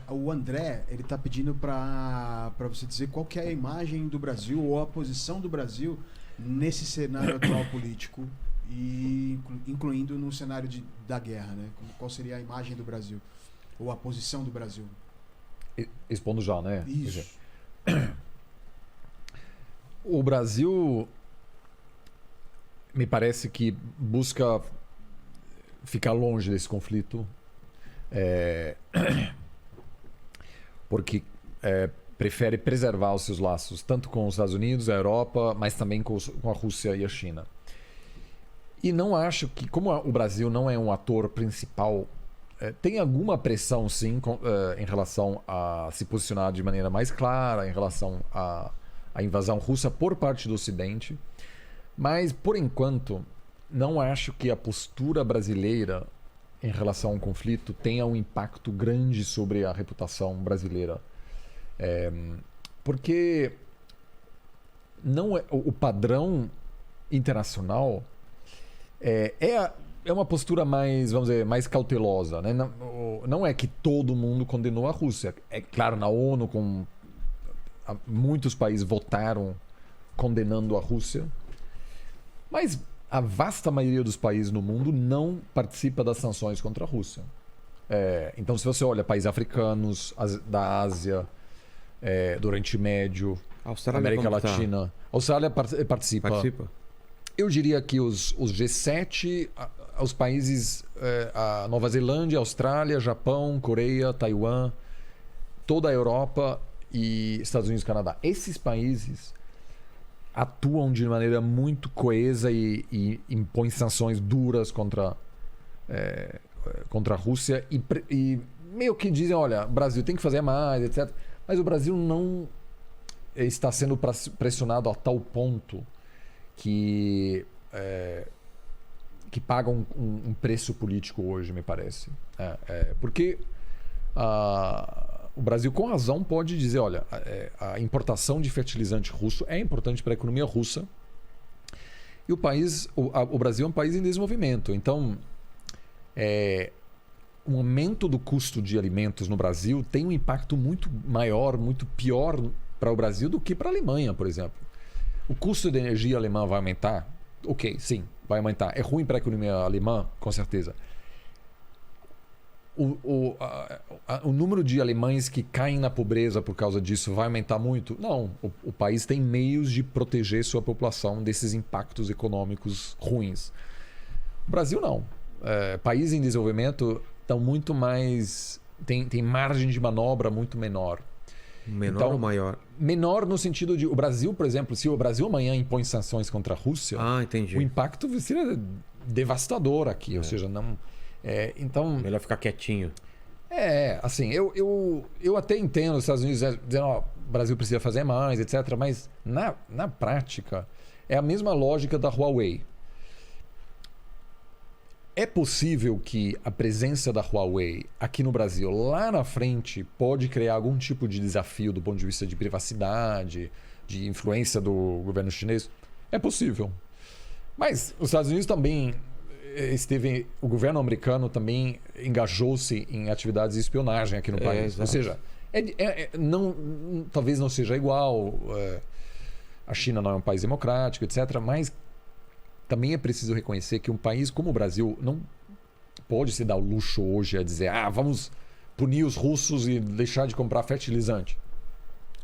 O André, ele tá pedindo para você dizer qual que é a imagem do Brasil ou a posição do Brasil nesse cenário atual político e incluindo no cenário da guerra, né? Qual seria a imagem do Brasil ou a posição do Brasil? Expondo já, né? Isso. O Brasil me parece que busca ficar longe desse conflito, porque prefere preservar os seus laços tanto com os Estados Unidos, a Europa, mas também com a Rússia e a China. E não acho que, como o Brasil não é um ator principal, tem alguma pressão, sim, em relação a se posicionar de maneira mais clara em relação à invasão russa por parte do Ocidente. Mas, por enquanto, não acho que a postura brasileira em relação ao conflito tenha um impacto grande sobre a reputação brasileira. Porque não o padrão internacional é uma postura mais, vamos dizer, mais cautelosa, né? Não é que todo mundo condenou a Rússia. É claro, na ONU, muitos países votaram condenando a Rússia, mas a vasta maioria dos países no mundo não participa das sanções contra a Rússia. Então, se você olha países africanos, da Ásia, do Oriente Médio, América Latina, a Austrália participa. Eu diria que os G7, os países, a Nova Zelândia, Austrália, Japão, Coreia, Taiwan, toda a Europa e Estados Unidos e Canadá. Esses países atuam de maneira muito coesa e impõem sanções duras contra a Rússia e meio que dizem, olha, o Brasil tem que fazer mais, etc. Mas o Brasil não está sendo pressionado a tal ponto que paga um preço político hoje, me parece. Porque o Brasil, com razão, pode dizer, olha, a importação de fertilizante russo é importante para a economia russa e o Brasil é um país em desenvolvimento. Então, o aumento do custo de alimentos no Brasil tem um impacto muito maior, muito pior para o Brasil do que para a Alemanha, por exemplo. O custo de energia alemã vai aumentar? Ok, sim, vai aumentar. É ruim para a economia alemã? Com certeza. O número de alemães que caem na pobreza por causa disso vai aumentar muito? Não. O país tem meios de proteger sua população desses impactos econômicos ruins. O Brasil não. Países em desenvolvimento estão muito mais... Tem margem de manobra muito menor. Menor ou maior? Menor no sentido de... O Brasil, por exemplo, se o Brasil amanhã impõe sanções contra a Rússia, entendi. O impacto seria devastador aqui. Ou seja, não... então... Melhor ficar quietinho. Assim, eu até entendo os Estados Unidos dizendo, o Brasil precisa fazer mais, etc. Mas, na prática, é a mesma lógica da Huawei. É possível que a presença da Huawei aqui no Brasil, lá na frente, pode criar algum tipo de desafio do ponto de vista de privacidade, de influência do governo chinês? É possível. Mas os Estados Unidos também o governo americano também engajou-se em atividades de espionagem aqui no país. Exato. Ou seja, talvez não seja igual, a China não é um país democrático, etc., mas também é preciso reconhecer que um país como o Brasil não pode se dar o luxo hoje a dizer vamos punir os russos e deixar de comprar fertilizante.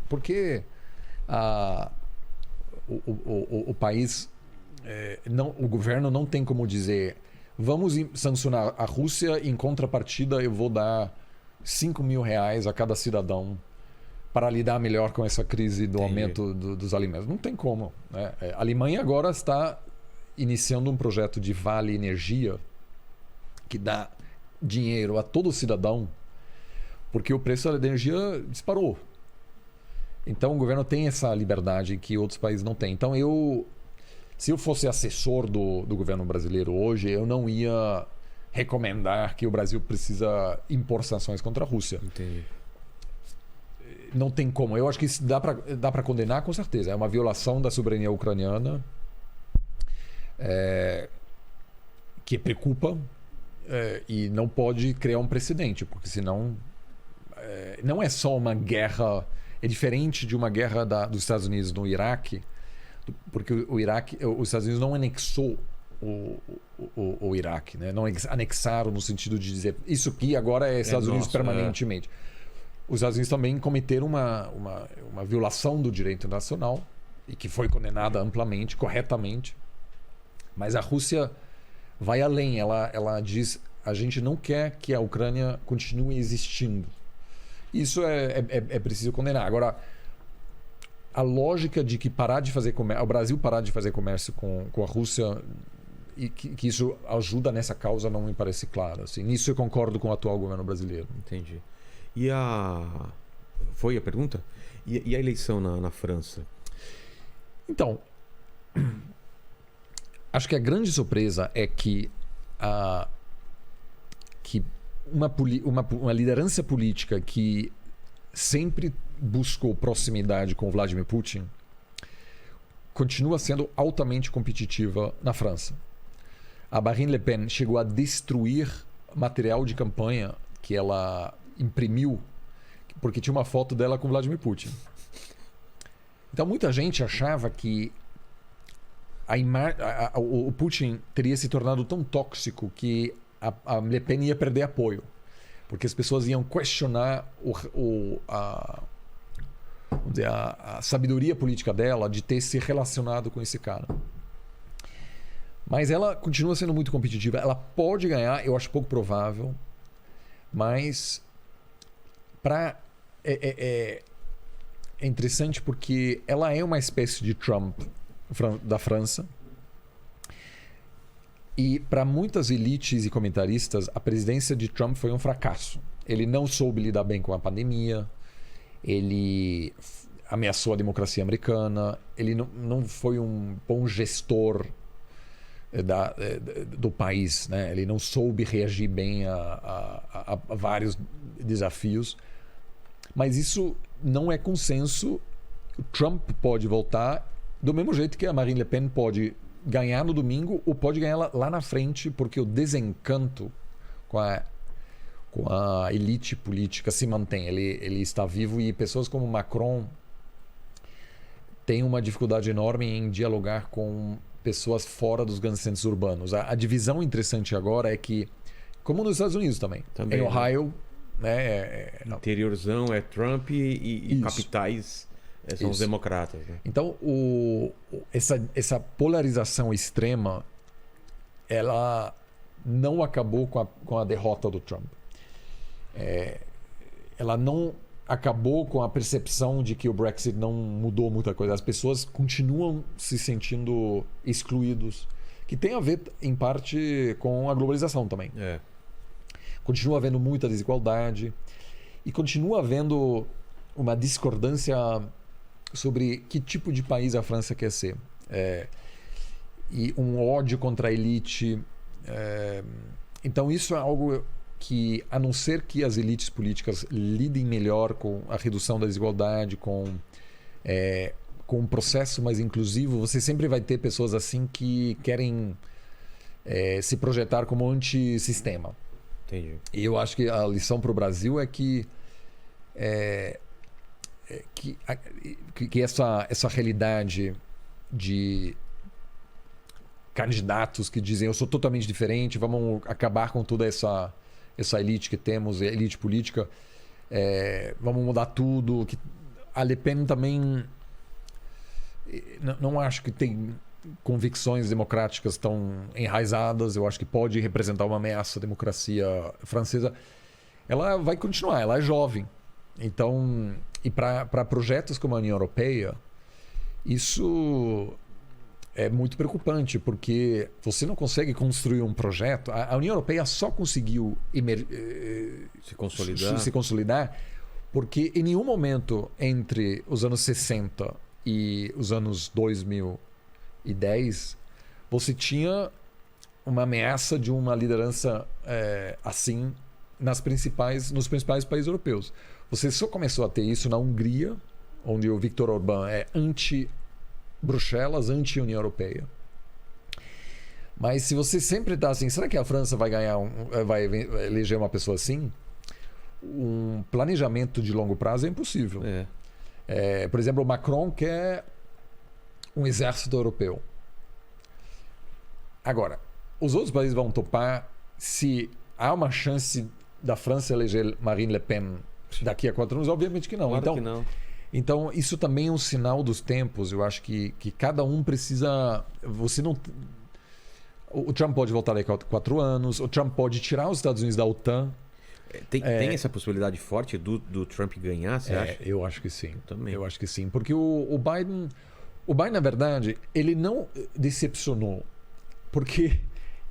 Porque o país, o governo não tem como dizer vamos sancionar a Rússia e em contrapartida eu vou dar R$5.000 a cada cidadão para lidar melhor com essa crise do aumento dos alimentos. Não tem como, né? A Alemanha agora está iniciando um projeto de Vale Energia que dá dinheiro a todo cidadão porque o preço da energia disparou. Então o governo tem essa liberdade que outros países não têm. Então se eu fosse assessor do governo brasileiro hoje, eu não ia recomendar que o Brasil precisa impor sanções contra a Rússia. Entendi. Não tem como. Eu acho que isso dá para condenar com certeza. É uma violação da soberania ucraniana que preocupa e não pode criar um precedente, porque senão não é só uma guerra, é diferente de uma guerra dos Estados Unidos no Iraque, porque os Estados Unidos não anexou o Iraque, né? Não anexaram no sentido de dizer isso aqui agora é Estados Unidos permanentemente. Os Estados Unidos também cometeram uma violação do direito internacional e que foi condenada amplamente, corretamente. Mas a Rússia vai além. Ela diz: a gente não quer que a Ucrânia continue existindo. Isso é preciso condenar. Agora, a lógica de que o Brasil parar de fazer comércio com a Rússia e que isso ajuda nessa causa não me parece claro. Assim, nisso eu concordo com o atual governo brasileiro. Entendi. Foi a pergunta? E a eleição na França? Então, acho que a grande surpresa é que uma liderança política que sempre buscou proximidade com Vladimir Putin continua sendo altamente competitiva na França. A Marine Le Pen chegou a destruir material de campanha que ela imprimiu porque tinha uma foto dela com Vladimir Putin. Então muita gente achava que o Putin teria se tornado tão tóxico que a Le Pen ia perder apoio, porque as pessoas iam questionar a sabedoria política dela de ter se relacionado com esse cara. Mas ela continua sendo muito competitiva. Ela pode ganhar, eu acho pouco provável, mas é interessante porque ela é uma espécie de Trump da França. E para muitas elites e comentaristas, a presidência de Trump foi um fracasso. Ele não soube lidar bem com a pandemia, ele ameaçou a democracia americana, ele não foi um bom gestor do país, né? Ele não soube reagir bem a vários desafios. Mas isso não é consenso. O Trump pode voltar do mesmo jeito que a Marine Le Pen pode ganhar no domingo ou pode ganhar lá na frente, porque o desencanto com a elite política se mantém. Ele está vivo e pessoas como Macron têm uma dificuldade enorme em dialogar com pessoas fora dos grandes centros urbanos. A divisão interessante agora é que, como nos Estados Unidos também em Ohio, né, interiorzão é Trump e capitais são os democratas, né? Então essa polarização extrema ela não acabou com a derrota do Trump. Ela não acabou com a percepção de que o Brexit não mudou muita coisa. As pessoas continuam se sentindo excluídos, que tem a ver em parte com a globalização também. Continua havendo muita desigualdade e continua havendo uma discordância sobre que tipo de país a França quer ser. E um ódio contra a elite. Então isso é algo que, a não ser que as elites políticas lidem melhor com a redução da desigualdade, com um processo mais inclusivo, você sempre vai ter pessoas assim que querem se projetar como antissistema. Entendi. E eu acho que a lição para o Brasil é que essa realidade de candidatos que dizem eu sou totalmente diferente, vamos acabar com toda essa elite que temos, a elite política, vamos mudar tudo. A Le Pen também não acho que tem convicções democráticas tão enraizadas. Eu acho que pode representar uma ameaça à democracia francesa. Ela vai continuar, ela é jovem. Então, e para projetos como a União Europeia, isso é muito preocupante, porque você não consegue construir um projeto. A União Europeia só conseguiu se consolidar porque em nenhum momento entre os anos 60 e os anos 2010 você tinha uma ameaça de uma liderança assim nos principais países europeus. Você só começou a ter isso na Hungria, onde o Viktor Orbán é anti-Bruxelas, anti-União Europeia. Mas se você sempre está assim, será que a França vai eleger uma pessoa assim? um planejamento de longo prazo é impossível. Por exemplo, o Macron quer um exército europeu. Agora, os outros países vão topar se há uma chance da França eleger Marine Le Pen daqui a 4 anos? Obviamente que não. Claro que não. Então, isso também é um sinal dos tempos. Eu acho que cada um precisa... Você não... O Trump pode voltar daqui a 4 anos. O Trump pode tirar os Estados Unidos da OTAN. Tem essa possibilidade forte do Trump ganhar, você acha? Eu acho que sim. Também. Eu acho que sim. Porque o Biden... O Biden, na verdade, ele não decepcionou. Porque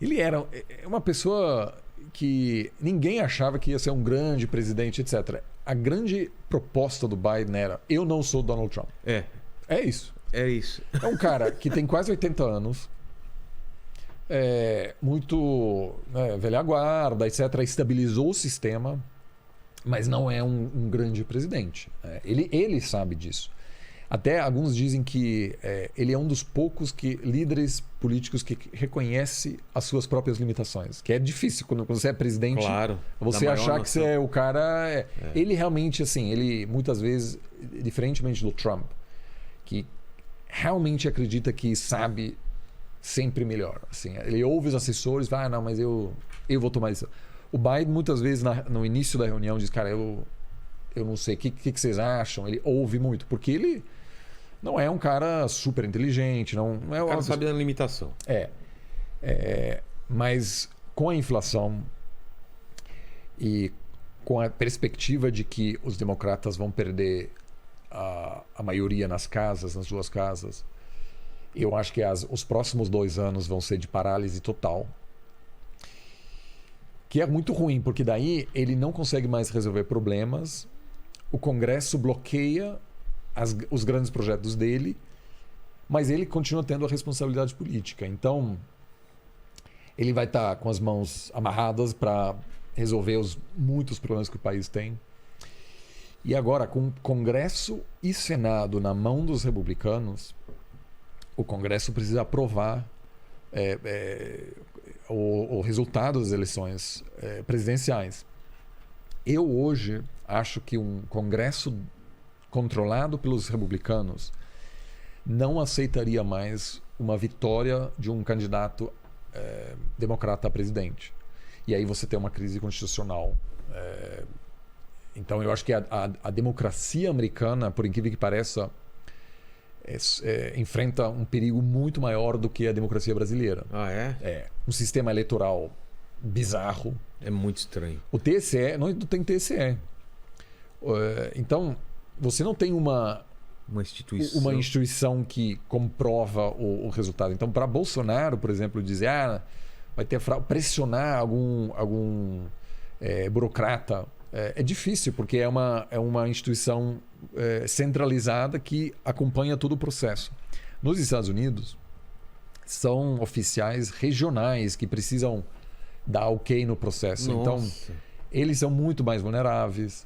ele era uma pessoa que ninguém achava que ia ser um grande presidente, etc. A grande proposta do Biden era: eu não sou Donald Trump. É isso. É isso. É um cara que tem quase 80 anos, muito velha guarda, etc. Estabilizou o sistema, mas não é um grande presidente. Ele sabe disso. Até alguns dizem que ele é um dos poucos líderes políticos que reconhece as suas próprias limitações. Que é difícil quando você é presidente. Claro, você achar que você é o cara. Ele realmente, assim, ele muitas vezes, diferentemente do Trump, que realmente acredita que sabe sempre melhor. Assim, ele ouve os assessores e fala: não, mas eu vou tomar isso. O Biden, muitas vezes, no início da reunião, diz: cara, eu não sei, o que vocês acham? Ele ouve muito, porque ele não é um cara super inteligente. Não é o cara sabe da limitação. Mas com a inflação e com a perspectiva de que os democratas vão perder a maioria nas suas casas, eu acho que os próximos 2 anos vão ser de parálise total. Que é muito ruim, porque daí ele não consegue mais resolver problemas. O Congresso bloqueia os grandes projetos dele, mas ele continua tendo a responsabilidade política. Então, ele vai estar com as mãos amarradas para resolver muitos problemas que o país tem. E agora, com Congresso e Senado na mão dos republicanos, o Congresso precisa aprovar o resultado das eleições presidenciais. Eu hoje acho que um Congresso controlado pelos republicanos não aceitaria mais uma vitória de um candidato democrata a presidente. E aí você tem uma crise constitucional. Então eu acho que a democracia americana, por incrível que pareça, enfrenta um perigo muito maior do que a democracia brasileira. Um sistema eleitoral bizarro. É muito estranho. O TSE, não tem TSE. Então, você não tem uma instituição que comprova o resultado. Então, para Bolsonaro, por exemplo, dizer vai ter pressionar algum burocrata é difícil, porque é uma instituição centralizada que acompanha todo o processo. Nos Estados Unidos, são oficiais regionais que precisam dar ok no processo. Nossa. Então, eles são muito mais vulneráveis.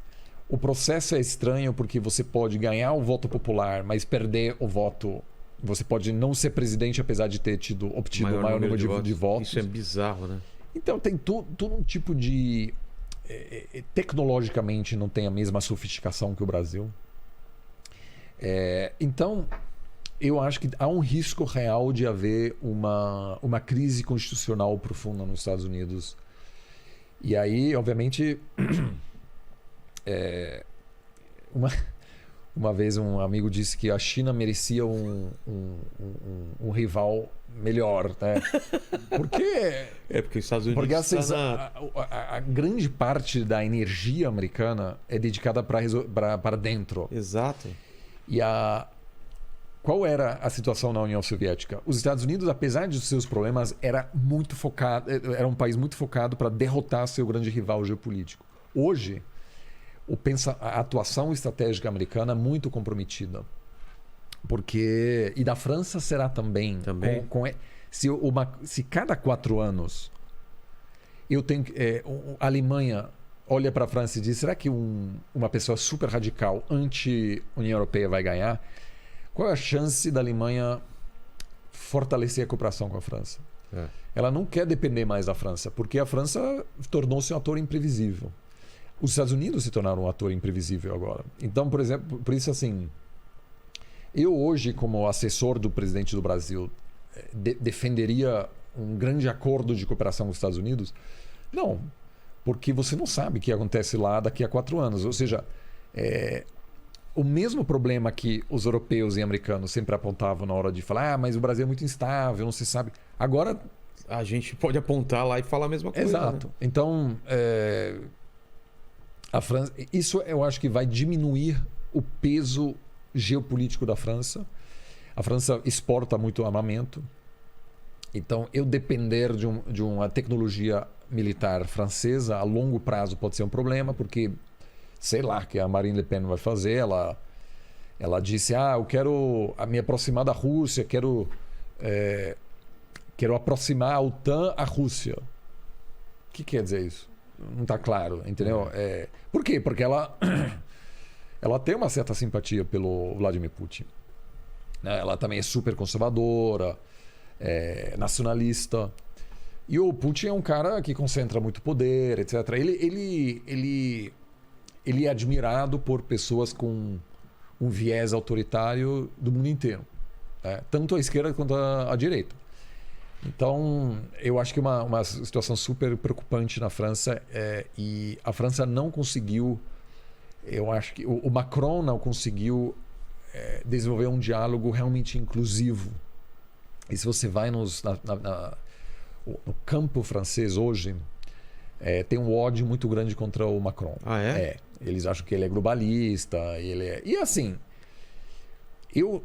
O processo é estranho porque você pode ganhar o voto popular, mas perder o voto. Você pode não ser presidente apesar de ter obtido o maior número de votos. Isso é bizarro, né? Então tem todo um tipo de... tecnologicamente não tem a mesma sofisticação que o Brasil. Então, eu acho que há um risco real de haver uma crise constitucional profunda nos Estados Unidos. E aí, obviamente... Uma vez um amigo disse que a China merecia um rival melhor, né? Porque os Estados Unidos a grande parte da energia americana é dedicada para dentro. Exato. E qual era a situação na União Soviética? Os Estados Unidos, apesar de seus problemas, era um país muito focado para derrotar seu grande rival geopolítico. Hoje, a atuação estratégica americana é muito comprometida. E da França será também. Se cada 4 anos a Alemanha olha para a França e diz: será que uma pessoa super radical anti-União Europeia vai ganhar? Qual é a chance da Alemanha fortalecer a cooperação com a França? Ela não quer depender mais da França, porque a França tornou-se um ator imprevisível. os Estados Unidos se tornaram um ator imprevisível agora. Então, por exemplo, por isso assim, eu hoje, como assessor do presidente do Brasil, defenderia um grande acordo de cooperação com os Estados Unidos? Não, porque você não sabe o que acontece lá daqui a 4 anos. Ou seja, o mesmo problema que os europeus e americanos sempre apontavam na hora de falar, mas o Brasil é muito instável, não se sabe. Agora a gente pode apontar lá e falar a mesma coisa. Exato. Né? Então, a França, isso eu acho que vai diminuir o peso geopolítico da França. A França exporta muito armamento. Então, eu depender de uma tecnologia militar francesa a longo prazo pode ser um problema, porque sei lá que a Marine Le Pen vai fazer. Ela disse, eu quero me aproximar da Rússia, quero aproximar a OTAN à Rússia. O que quer dizer isso? Não está claro, entendeu? Por quê? Porque ela tem uma certa simpatia pelo Vladimir Putin. Ela também é super conservadora, nacionalista. E o Putin é um cara que concentra muito poder, etc. Ele é admirado por pessoas com um viés autoritário do mundo inteiro. Tanto a esquerda quanto a direita. Então, eu acho que uma situação super preocupante na França e a França não conseguiu, eu acho que o Macron não conseguiu desenvolver um diálogo realmente inclusivo. E se você vai no campo francês hoje, tem um ódio muito grande contra o Macron. Eles acham que ele é globalista, E assim, eu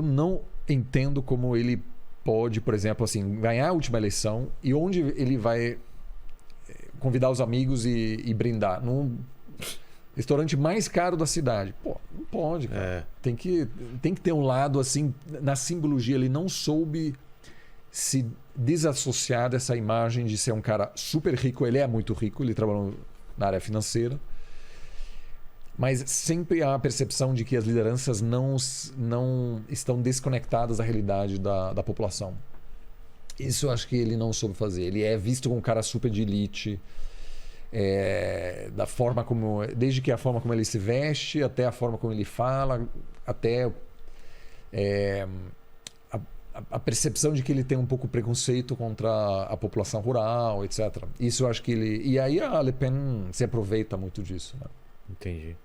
não entendo como ele pode, por exemplo, assim, ganhar a última eleição e onde ele vai convidar os amigos e brindar num restaurante mais caro da cidade. Pô, não pode, cara. Tem que ter um lado assim, na simbologia, ele não soube se desassociar dessa imagem de ser um cara super rico. Ele é muito rico, ele trabalhou na área financeira, mas sempre há a percepção de que as lideranças não estão desconectadas da realidade da população. Isso eu acho que ele não soube fazer. Ele é visto como um cara super de elite, desde a forma como ele se veste, até a forma como ele fala, até a percepção de que ele tem um pouco preconceito contra a população rural, etc. Isso eu acho que E aí a Le Pen se aproveita muito disso. Né? Entendi.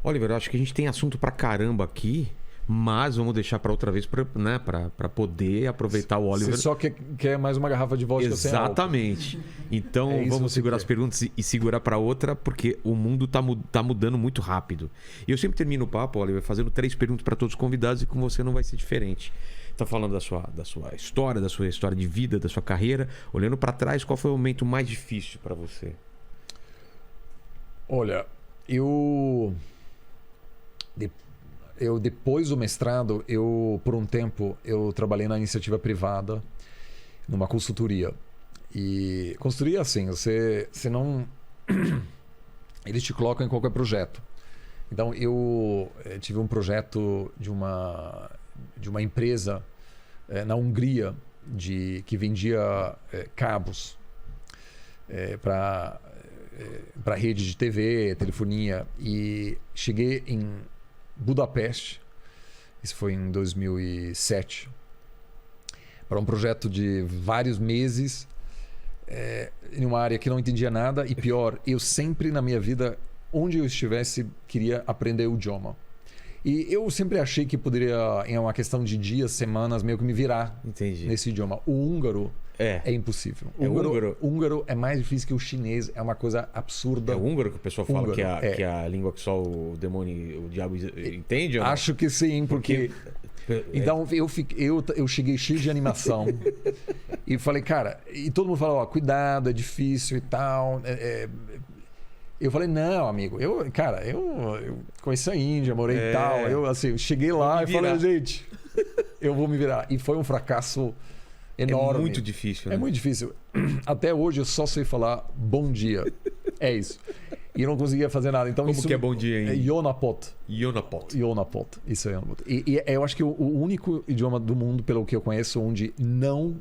Oliver, eu acho que a gente tem assunto pra caramba aqui, mas vamos deixar para outra vez para poder aproveitar o Oliver. Você só quer mais uma garrafa de vodka sem álcool. Exatamente. Então vamos segurar as perguntas e segurar para outra, porque o mundo tá mudando muito rápido. E eu sempre termino o papo, Oliver, fazendo 3 perguntas para todos os convidados e com você não vai ser diferente. Tá falando da sua história, da sua história de vida, da sua carreira. Olhando para trás, qual foi o momento mais difícil para você? Olha, eu depois do mestrado, por um tempo, eu trabalhei na iniciativa privada, numa consultoria. E consultoria assim, você não... Eles te colocam em qualquer projeto. Então, eu tive um projeto de uma empresa na Hungria que vendia cabos para rede de TV, telefonia. E cheguei em Budapeste, isso foi em 2007, para um projeto de vários meses, em uma área que não entendia nada, e pior, eu sempre na minha vida, onde eu estivesse, queria aprender o idioma. E eu sempre achei que poderia, em uma questão de dias, semanas, meio que me virar nesse idioma. O húngaro é impossível. O húngaro é mais difícil que o chinês, é uma coisa absurda. É o húngaro que o pessoal fala que é a língua que só o demônio, o diabo entende? Ou não? Acho que sim, porque... Então eu cheguei cheio de animação e falei, cara, e todo mundo fala, cuidado, é difícil e tal. Eu falei, não, amigo, eu conheci a Índia, morei e tal. Eu cheguei lá e falei, gente, eu vou me virar. E foi um fracasso enorme. É muito difícil, né? É muito difícil. Até hoje eu só sei falar bom dia. É isso. E eu não conseguia fazer nada. Então, como que é bom dia, hein? É Yonapot. Yonapot. Isso é Yonapot. E eu acho que o único idioma do mundo, pelo que eu conheço, onde não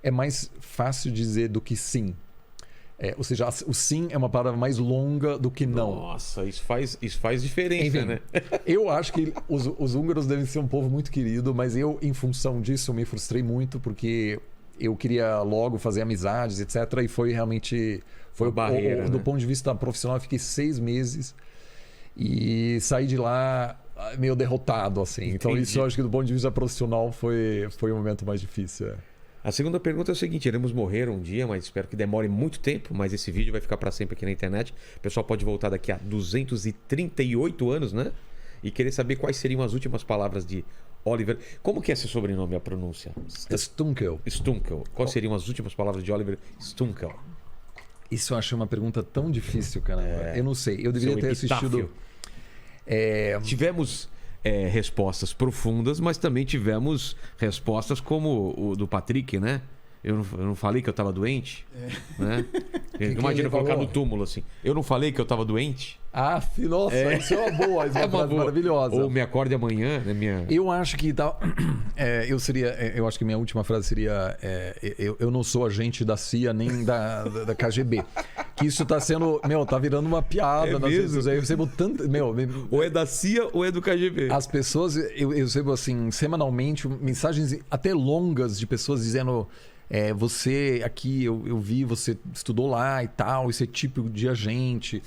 é mais fácil dizer do que sim. Ou seja, o sim é uma palavra mais longa do que não. Nossa, isso faz diferença, Enfim, né? Eu acho que os húngaros devem ser um povo muito querido, mas eu, em função disso, me frustrei muito porque eu queria logo fazer amizades, etc. E foi realmente... Foi barreira, do né? ponto de vista profissional, eu fiquei 6 meses e saí de lá meio derrotado, assim. Então Entendi. isso eu acho que do ponto de vista profissional foi o momento mais difícil. A segunda pergunta é o seguinte: iremos morrer um dia, mas espero que demore muito tempo, mas esse vídeo vai ficar para sempre aqui na internet. O pessoal pode voltar daqui a 238 anos, né? E querer saber quais seriam as últimas palavras de Oliver. Como que é esse sobrenome, a pronúncia? Stunkel. Stunkel. Quais seriam as últimas palavras de Oliver Stunkel? Isso eu achei uma pergunta tão difícil, caramba. Eu não sei. Eu deveria ter assistido... Tivemos respostas profundas, mas também tivemos respostas como o do Patrick, né? Eu não falei que eu tava doente? Né? Imagina colocar no túmulo assim. Eu não falei que eu tava doente? Ah, nossa, isso é uma boa, isso é uma frase maravilhosa. Ou me acorde amanhã, né? Eu acho que eu acho que minha última frase seria eu não sou agente da CIA nem da KGB. Que isso tá sendo, tá virando uma piada nas redes sociais. Eu recebo tanto, ou é da CIA ou é do KGB. As pessoas, eu recebo assim, semanalmente, mensagens até longas de pessoas dizendo: você aqui, eu vi, você estudou lá e tal, esse é típico de agente.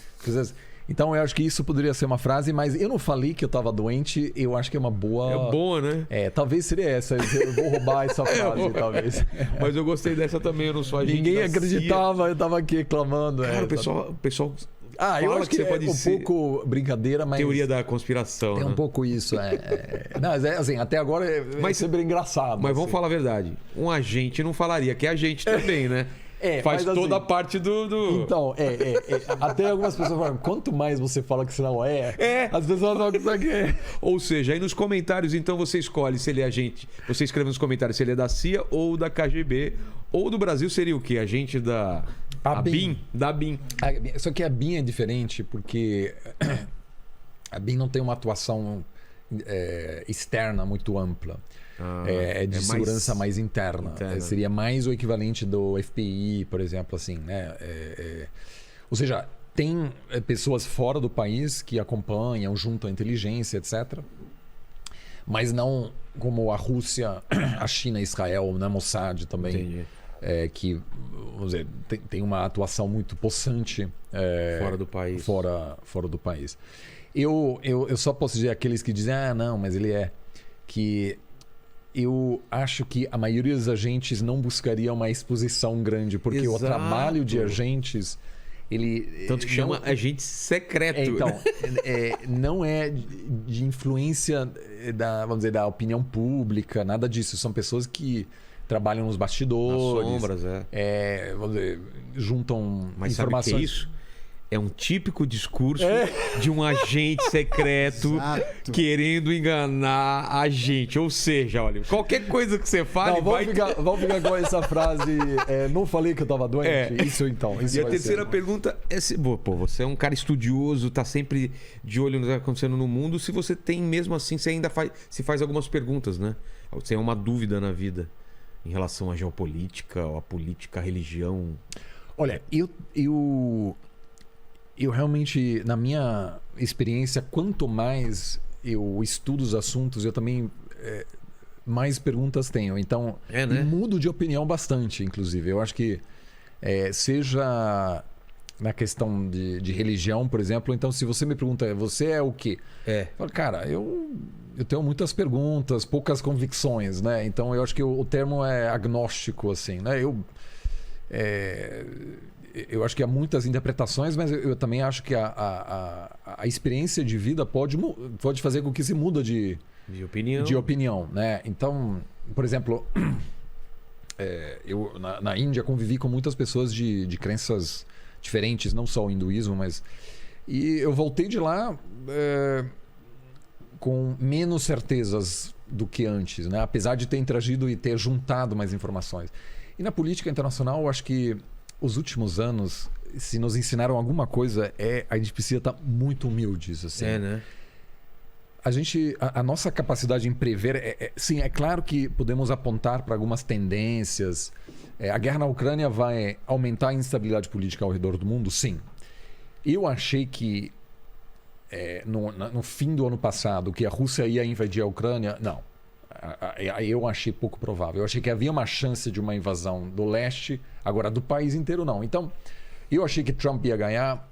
Então eu acho que isso poderia ser uma frase, mas eu não falei que eu estava doente, eu acho que é uma boa... É boa, né? Talvez seria essa, eu vou roubar essa frase, talvez. Mas eu gostei dessa também, eu não sou agente. Ninguém acreditava, eu estava aqui reclamando. Cara, o pessoal eu acho que pode é ser um pouco brincadeira, mas... Teoria da conspiração, É um pouco isso, Não, mas assim, até agora é sempre engraçado. Mas assim. vamos falar a verdade. Um agente não falaria que é agente também, né? Faz toda a parte do... Então, até algumas pessoas falam, quanto mais você fala que você não as pessoas não conseguem. Ou seja, aí nos comentários, então, você escolhe se ele é agente. Você escreve nos comentários se ele é da CIA ou da KGB. Ou do Brasil seria o quê? Agente da... ABIN? Da ABIN. Só que a ABIN é diferente porque a ABIN não tem uma atuação externa muito ampla. De segurança mais interna. Seria mais o equivalente do FBI, por exemplo, assim, né? Ou seja, tem pessoas fora do país que acompanham, juntam a inteligência, etc. Mas não como a Rússia, a China, Israel, né? Mossad também. Entendi. Que, vamos dizer, tem uma atuação muito possante fora do país. Fora do país. Eu só posso dizer aqueles que dizem, não, mas ele que eu acho que a maioria dos agentes não buscaria uma exposição grande, porque Exato. o trabalho de agentes, ele... Tanto que chama agente secreto. Então, não é de influência vamos dizer, da opinião pública, nada disso. São pessoas que trabalham nos bastidores. Nas sombras, vamos dizer, juntam Mas informações. Sabe o que é isso? É um típico discurso de um agente secreto querendo enganar a gente. Ou seja, olha, qualquer coisa que você fale... Vamos ficar com essa frase, não falei que eu estava doente? Isso então. Isso e a terceira pergunta é se... você é um cara estudioso, tá sempre de olho no que está acontecendo no mundo. Se você tem, mesmo assim, você ainda faz algumas perguntas, né? Você tem uma dúvida na vida em relação à geopolítica, ou à política, à religião. Olha, eu realmente, na minha experiência, quanto mais eu estudo os assuntos, eu também mais perguntas tenho. Então, né? mudo de opinião bastante, inclusive. Eu acho que seja na questão de religião, por exemplo. Então, se você me pergunta, você é o quê? Eu falo, cara, eu tenho muitas perguntas, poucas convicções, né? Então, eu acho que o termo é agnóstico, assim, né? Eu acho que há muitas interpretações, mas eu também acho que a experiência de vida pode fazer com que se muda de opinião, né? Então, por exemplo, eu na Índia convivi com muitas pessoas de crenças diferentes, não só o hinduísmo, e eu voltei de lá com menos certezas do que antes, né? Apesar de ter interagido e ter juntado mais informações. E na política internacional, eu acho que os últimos anos, se nos ensinaram alguma coisa, a gente precisa estar muito humildes. Assim. Né? a nossa capacidade em prever... sim, é claro que podemos apontar para algumas tendências. A guerra na Ucrânia vai aumentar a instabilidade política ao redor do mundo? Sim. Eu achei que no fim do ano passado que a Rússia ia invadir a Ucrânia, não. Eu achei pouco provável. Eu achei que havia uma chance de uma invasão do leste, agora do país inteiro não. Então, eu achei que Trump ia ganhar,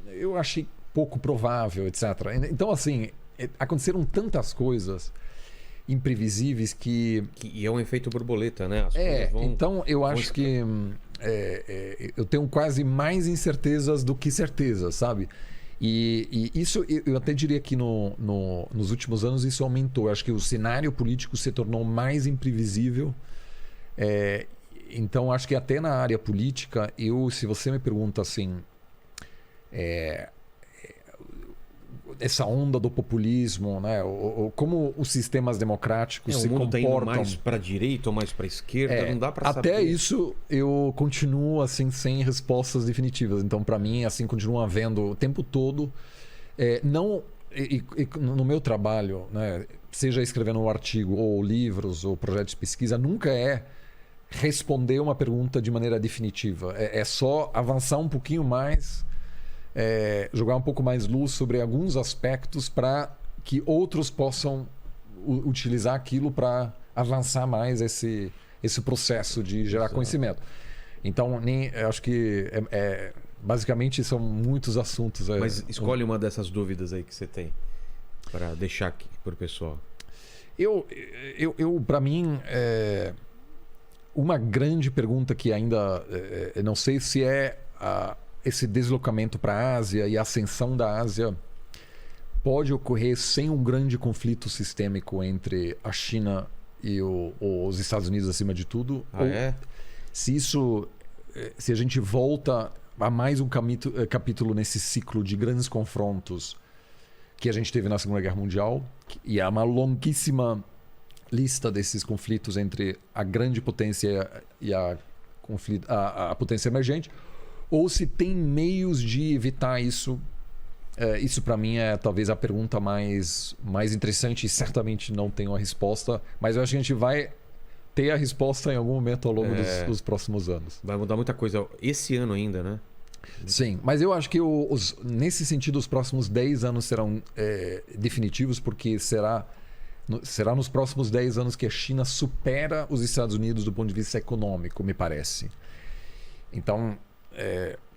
eu achei pouco provável, etc. Então, assim, aconteceram tantas coisas imprevisíveis que é um efeito borboleta, né? As coisas vão, então eu acho que eu tenho quase mais incertezas do que certezas, sabe? E isso eu até diria que nos últimos anos isso aumentou. Eu acho que o cenário político se tornou mais imprevisível. Então acho que até na área política, se você me pergunta assim, essa onda do populismo, né? Como os sistemas democráticos se comportam. Tá indo mais para a direita ou mais para a esquerda, não dá para saber. Até isso eu continuo assim sem respostas definitivas. Então para mim assim continua havendo o tempo todo. No meu trabalho, né? Seja escrevendo um artigo ou livros ou projetos de pesquisa, nunca é responder uma pergunta de maneira definitiva. É só avançar um pouquinho mais. Jogar um pouco mais luz sobre alguns aspectos para que outros possam utilizar aquilo para avançar mais esse processo de gerar conhecimento. Então, acho que basicamente são muitos assuntos. Mas escolhe uma dessas dúvidas aí que você tem para deixar aqui para o pessoal. Para mim, uma grande pergunta que ainda não sei se esse deslocamento para a Ásia e a ascensão da Ásia pode ocorrer sem um grande conflito sistêmico entre a China e os Estados Unidos acima de tudo? Se a gente volta a mais um capítulo nesse ciclo de grandes confrontos que a gente teve na Segunda Guerra Mundial, e há uma longuíssima lista desses conflitos entre a grande potência e a potência emergente, ou se tem meios de evitar isso. Isso para mim é talvez a pergunta mais interessante e certamente não tenho a resposta, mas eu acho que a gente vai ter a resposta em algum momento ao longo dos próximos anos. Vai mudar muita coisa esse ano ainda, né? Sim, mas eu acho que nesse sentido os próximos 10 anos serão definitivos, porque será nos próximos 10 anos que a China supera os Estados Unidos do ponto de vista econômico, me parece. Então,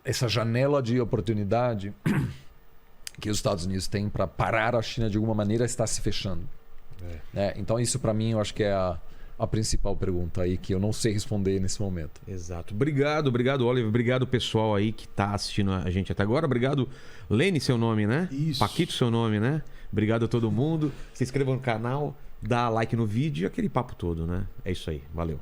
essa janela de oportunidade que os Estados Unidos têm para parar a China de alguma maneira está se fechando. Então isso para mim eu acho que é a principal pergunta aí que eu não sei responder nesse momento. Exato. Obrigado, Oliver. Obrigado pessoal aí que está assistindo a gente até agora. Obrigado, Lene, seu nome, né? Isso. Paquito, seu nome, né? Obrigado a todo mundo. Se inscreva no canal, dá like no vídeo e aquele papo todo, né? É isso aí. Valeu.